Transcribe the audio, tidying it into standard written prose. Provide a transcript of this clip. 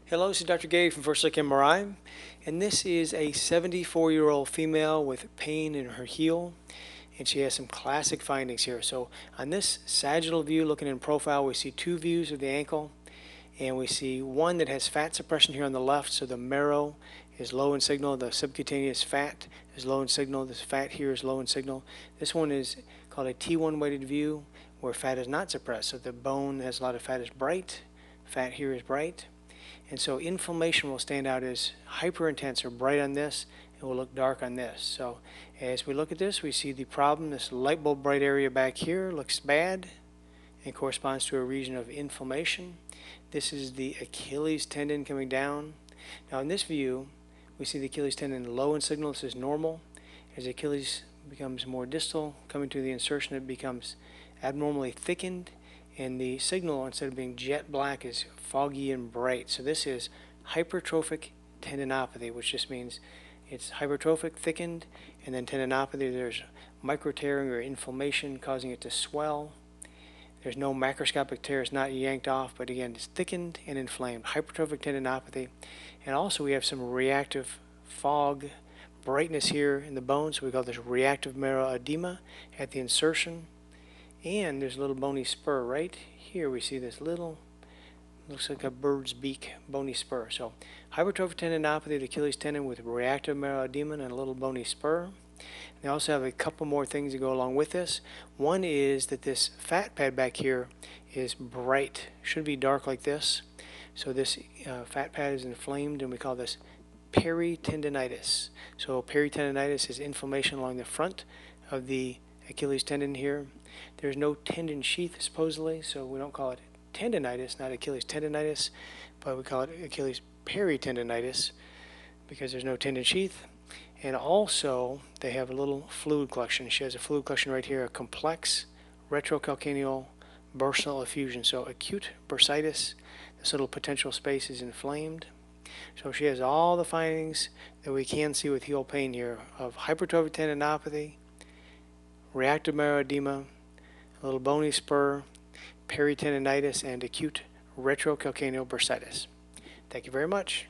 Hello, this is Dr. Gay from First Look MRI, and this is a 74-year-old female with pain in her heel, and she has some classic findings here. So on this sagittal view, looking in profile, we see two views of the ankle, and we see one that has fat suppression here on the left, so the marrow is low in signal, the subcutaneous fat is low in signal, this fat here is low in signal. This one is called a T1 weighted view, where fat is not suppressed, so the bone has a lot of fat is bright, fat here is bright. And so inflammation will stand out as hyper intense or bright on this, and will look dark on this. So as we look at this, we see the problem. This light bulb bright area back here looks bad and corresponds to a region of inflammation. This is the Achilles tendon coming down. Now in this view, we see the Achilles tendon low in signal. This is normal. As the Achilles becomes more distal, coming to the insertion, it becomes abnormally thickened, and the signal, instead of being jet black, is foggy and bright. So this is hypertrophic tendinopathy, which just means it's hypertrophic, thickened, and then tendinopathy, there's microtearing or inflammation causing it to swell. There's no macroscopic tear, it's not yanked off, but again, it's thickened and inflamed. Hypertrophic tendinopathy. And also we have some reactive fog, brightness here in the bone, so we call this reactive marrow edema at the insertion. And there's a little bony spur right here. We see this little, looks like a bird's beak, bony spur. So hypertrophic tendinopathy of the Achilles tendon with reactive marrow edema and a little bony spur. They also have a couple more things that go along with this. One is that this fat pad back here is bright, should be dark like this. So this fat pad is inflamed, and we call this peritendinitis. So peritendinitis is inflammation along the front of the Achilles tendon here. There's no tendon sheath supposedly, so we don't call it tendinitis, not Achilles tendinitis, but we call it Achilles peritendinitis because there's no tendon sheath. And also they have a little fluid collection. She has a fluid collection right here, a complex retrocalcaneal bursal effusion. So acute bursitis, this little potential space is inflamed. So she has all the findings that we can see with heel pain here of hypertrophic tendinopathy, reactive marrow edema, a little bony spur, peritendinitis, and acute retrocalcaneal bursitis. Thank you very much.